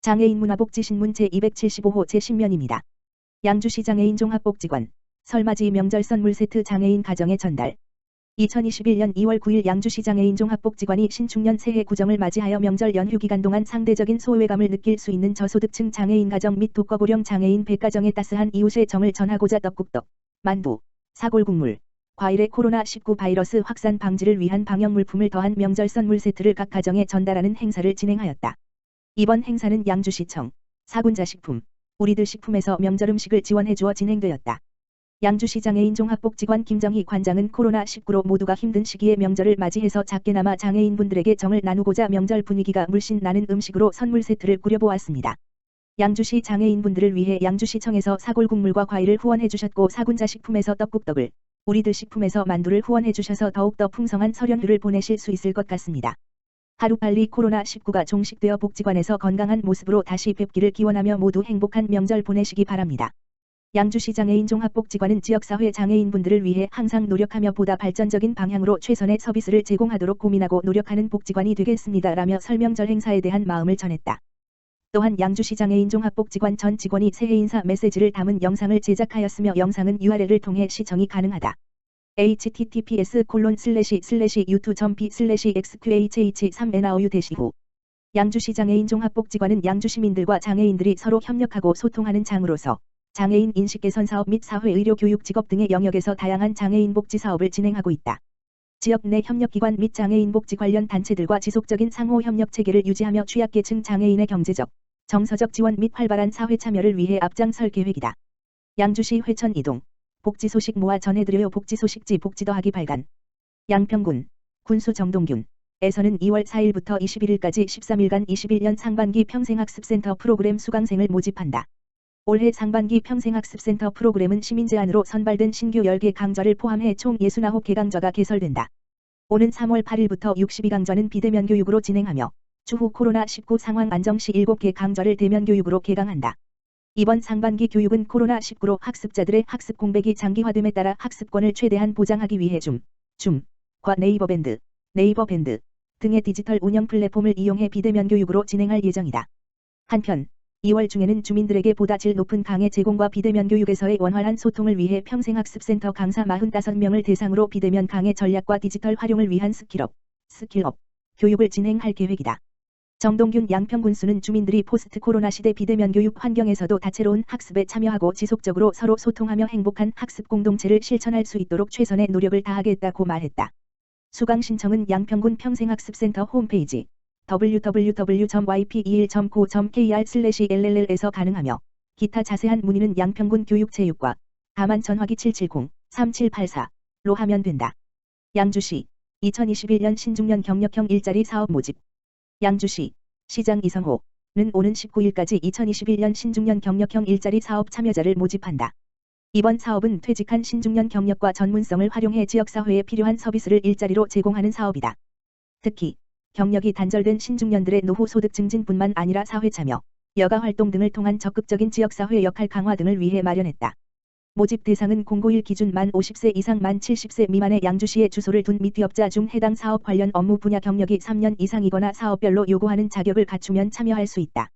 장애인 문화복지신문 제275호 제10면입니다. 양주시 장애인 종합복지관 설맞이 명절 선물 세트 장애인 가정에 전달. 2021년 2월 9일 양주시 장애인 종합복지관이 신축년 새해 구정을 맞이하여 명절 연휴 기간 동안 상대적인 소외감을 느낄 수 있는 저소득층 장애인 가정 및 독거고령 장애인 100가정에 따스한 이웃의 정을 전하고자 떡국떡, 만두, 사골국물, 과일의 코로나19 바이러스 확산 방지를 위한 방역물품을 더한 명절 선물 세트를 각 가정에 전달하는 행사를 진행하였다. 이번 행사는 양주시청, 사군자식품, 우리들 식품에서 명절 음식을 지원해주어 진행되었다. 양주시 장애인 종합복지관 김정희 관장은 코로나19로 모두가 힘든 시기에 명절을 맞이해서 작게나마 장애인분들에게 정을 나누고자 명절 분위기가 물씬 나는 음식으로 선물 세트를 꾸려보았습니다. 양주시 장애인분들을 위해 양주시청에서 사골국물과 과일을 후원해주셨고 사군자식품에서 떡국떡을, 우리들 식품에서 만두를 후원해주셔서 더욱더 풍성한 설연휴를 보내실 수 있을 것 같습니다. 하루빨리 코로나19가 종식되어 복지관에서 건강한 모습으로 다시 뵙기를 기원하며 모두 행복한 명절 보내시기 바랍니다. 양주시 장애인 종합복지관은 지역사회 장애인분들을 위해 항상 노력하며 보다 발전적인 방향으로 최선의 서비스를 제공하도록 고민하고 노력하는 복지관이 되겠습니다라며 설명절 행사에 대한 마음을 전했다. 또한 양주시 장애인 종합복지관 전 직원이 새해 인사 메시지를 담은 영상을 제작하였으며 영상은 URL을 통해 시청이 가능하다. https://youtube.p/xqhh3now-후 양주시 장애인 종합복지관은 양주시민들과 장애인들이 서로 협력하고 소통하는 장으로서 장애인 인식 개선 사업 및 사회 의료 교육 직업 등의 영역에서 다양한 장애인 복지 사업을 진행하고 있다. 지역 내 협력기관 및 장애인 복지 관련 단체들과 지속적인 상호 협력 체계를 유지하며 취약계층 장애인의 경제적, 정서적 지원 및 활발한 사회 참여를 위해 앞장설 계획이다. 양주시 회천 이동 복지 소식 모아 전해드려요. 복지 소식지 복지 더하기 발간. 양평군 군수 정동균 에서는 2월 4일부터 21일까지 13일간 21년 상반기 평생학습센터 프로그램 수강생을 모집한다. 올해 상반기 평생학습센터 프로그램은 시민 제안으로 선발된 신규 10개 강좌를 포함해 총 69개 강좌가 개설된다. 오는 3월 8일부터 62강좌는 비대면 교육으로 진행하며 추후 코로나19 상황 안정 시 7개 강좌를 대면 교육으로 개강한다. 이번 상반기 교육은 코로나19로 학습자들의 학습 공백이 장기화됨에 따라 학습권을 최대한 보장하기 위해 과 네이버 밴드 등의 디지털 운영 플랫폼을 이용해 비대면 교육으로 진행할 예정이다. 한편 2월 중에는 주민들에게 보다 질 높은 강의 제공과 비대면 교육에서의 원활한 소통을 위해 평생학습센터 강사 45명을 대상으로 비대면 강의 전략과 디지털 활용을 위한 스킬업 교육을 진행할 계획이다. 정동균 양평군수는 주민들이 포스트 코로나 시대 비대면 교육 환경에서도 다채로운 학습에 참여하고 지속적으로 서로 소통하며 행복한 학습 공동체를 실천할 수 있도록 최선의 노력을 다하겠다고 말했다. 수강 신청은 양평군 평생학습센터 홈페이지 www.yp21.co.kr/LLL에서 가능하며 기타 자세한 문의는 양평군 교육체육과 다만 전화기 770-3784로 하면 된다. 양주시 2021년 신중년 경력형 일자리 사업 모집. 양주시 시장 이성호는 오는 19일까지 2021년 신중년 경력형 일자리 사업 참여자를 모집한다. 이번 사업은 퇴직한 신중년 경력과 전문성을 활용해 지역사회에 필요한 서비스를 일자리로 제공하는 사업이다. 특히 경력이 단절된 신중년들의 노후 소득 증진뿐만 아니라 사회참여, 여가활동 등을 통한 적극적인 지역사회 역할 강화 등을 위해 마련했다. 모집 대상은 091 기준 만 50세 이상 만 70세 미만의 양주시에 주소를 둔 및 위업자 중 해당 사업 관련 업무 분야 경력이 3년 이상이거나 사업별로 요구하는 자격을 갖추면 참여할 수 있다.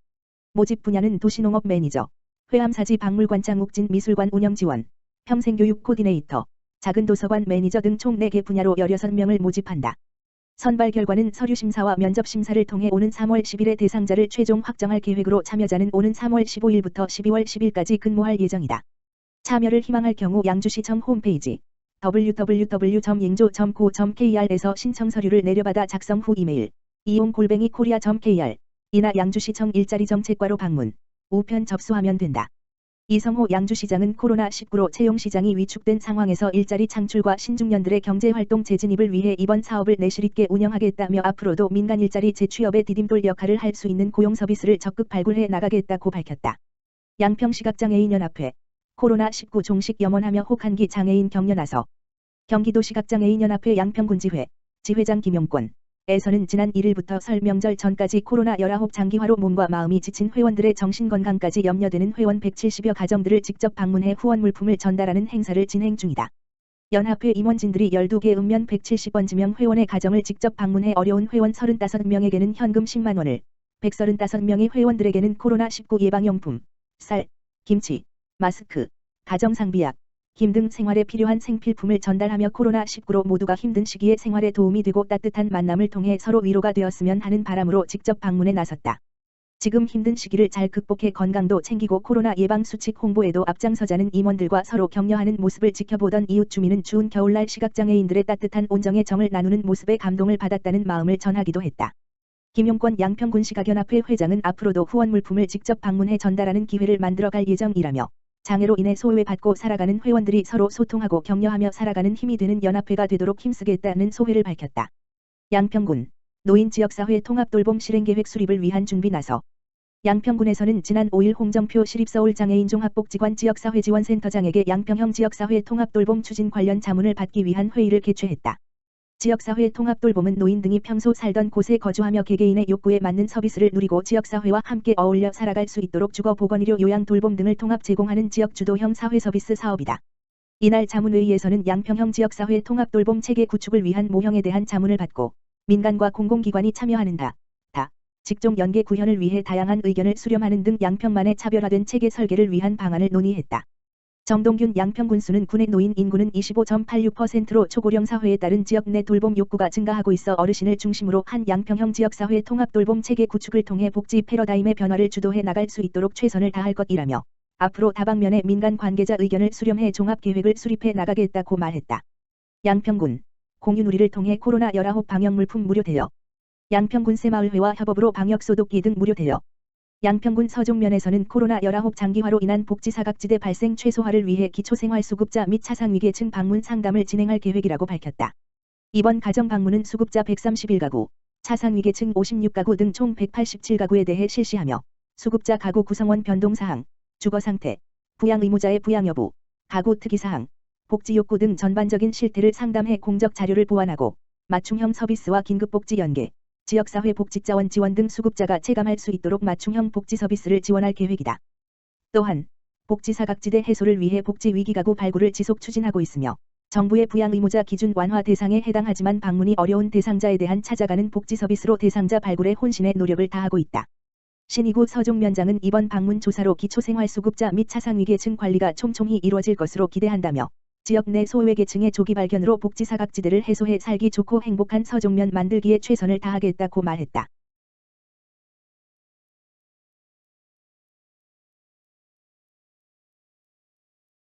모집 분야는 도시농업 매니저, 회암사지 박물관장 욱진 미술관 운영 지원, 평생교육 코디네이터, 작은 도서관 매니저 등 총 4개 분야로 16명을 모집한다. 선발 결과는 서류 심사와 면접 심사를 통해 오는 3월 10일에 대상자를 최종 확정할 계획으로 참여자는 오는 3월 15일부터 12월 10일까지 근무할 예정이다. 참여를 희망할 경우 양주시청 홈페이지 www.ing조.co.kr에서 신청 서류를 내려받아 작성 후 이메일 이용@korea.kr 이나 양주시청 일자리정책과로 방문, 우편 접수하면 된다. 이성호 양주시장은 코로나19로 채용시장이 위축된 상황에서 일자리 창출과 신중년들의 경제활동 재진입을 위해 이번 사업을 내실 있게 운영하겠다며 앞으로도 민간 일자리 재취업의 디딤돌 역할을 할 수 있는 고용 서비스를 적극 발굴해 나가겠다고 밝혔다. 양평시각장애인연합회 코로나19 종식 염원하며 혹한기 장애인 격려 나서. 경기도시각장애인연합회 양평군지회 지회장 김용권 에서는 지난 1일부터 설 명절 전까지 코로나19 장기화로 몸과 마음이 지친 회원들의 정신건강까지 염려되는 회원 170여 가정들을 직접 방문해 후원 물품을 전달하는 행사를 진행 중이다. 연합회 임원진들이 12개 읍면 170번 지명 회원의 가정을 직접 방문해 어려운 회원 35명에게는 현금 10만 원을, 135명의 회원들에게는 코로나19 예방용품, 쌀, 김치, 마스크, 가정상비약, 김 등 생활에 필요한 생필품을 전달하며 코로나19로 모두가 힘든 시기에 생활에 도움이 되고 따뜻한 만남을 통해 서로 위로가 되었으면 하는 바람으로 직접 방문에 나섰다. 지금 힘든 시기를 잘 극복해 건강도 챙기고 코로나 예방 수칙 홍보에도 앞장서자는 임원들과 서로 격려하는 모습을 지켜보던 이웃 주민은 추운 겨울날 시각장애인들의 따뜻한 온정의 정을 나누는 모습에 감동을 받았다는 마음을 전하기도 했다. 김용권 양평군시각연합회 회장은 앞으로도 후원 물품을 직접 방문해 전달하는 기회를 만들어갈 예정이라며 장애로 인해 소외받고 살아가는 회원들이 서로 소통하고 격려하며 살아가는 힘이 되는 연합회가 되도록 힘쓰겠다는 소회를 밝혔다. 양평군 노인 지역사회 통합돌봄 실행계획 수립을 위한 준비 나서 양평군에서는 지난 5일 홍정표 시립서울장애인 종합복지관 지역사회지원센터장에게 양평형 지역사회 통합돌봄 추진 관련 자문을 받기 위한 회의를 개최했다. 지역사회 통합돌봄은 노인 등이 평소 살던 곳에 거주하며 개개인의 욕구에 맞는 서비스를 누리고 지역사회와 함께 어울려 살아갈 수 있도록 주거 보건의료 요양돌봄 등을 통합 제공하는 지역주도형 사회서비스 사업이다. 이날 자문회의에서는 양평형 지역사회 통합돌봄 체계 구축을 위한 모형에 대한 자문을 받고 민간과 공공기관이 참여하는 직종 연계 구현을 위해 다양한 의견을 수렴하는 등 양평만의 차별화된 체계 설계를 위한 방안을 논의했다. 정동균 양평군수는 군의 노인 인구는 25.86%로 초고령 사회에 따른 지역 내 돌봄 욕구가 증가하고 있어 어르신을 중심으로 한 양평형 지역사회 통합돌봄 체계 구축을 통해 복지 패러다임의 변화를 주도해 나갈 수 있도록 최선을 다할 것이라며 앞으로 다방면의 민간 관계자 의견을 수렴해 종합계획을 수립해 나가겠다고 말했다. 양평군 공유누리를 통해 코로나19 방역물품 무료 대여 양평군 새마을회와 협업으로 방역소독기 등 무료 대여 양평군 서종면에서는 코로나19 장기화로 인한 복지사각지대 발생 최소화를 위해 기초생활수급자 및 차상위계층 방문 상담을 진행할 계획이라고 밝혔다. 이번 가정 방문은 수급자 131가구, 차상위계층 56가구 등 총 187가구에 대해 실시하며 수급자 가구 구성원 변동사항, 주거상태, 부양의무자의 부양 여부, 가구 특이사항, 복지욕구 등 전반적인 실태를 상담해 공적 자료를 보완하고 맞춤형 서비스와 긴급복지 연계, 지역사회 복지자원 지원 등 수급자가 체감할 수 있도록 맞춤형 복지 서비스를 지원할 계획이다. 또한 복지사각지대 해소를 위해 복지위기가구 발굴을 지속 추진하고 있으며 정부의 부양의무자 기준 완화 대상에 해당하지만 방문이 어려운 대상자에 대한 찾아가는 복지 서비스로 대상자 발굴에 혼신의 노력을 다하고 있다. 신이구 서종면장은 이번 방문 조사로 기초생활수급자 및 차상위계층 관리가 촘촘히 이루어질 것으로 기대한다며 지역 내 소외계층의 조기 발견으로 복지사각지대를 해소해 살기 좋고 행복한 서종면 만들기에 최선을 다하겠다고 말했다.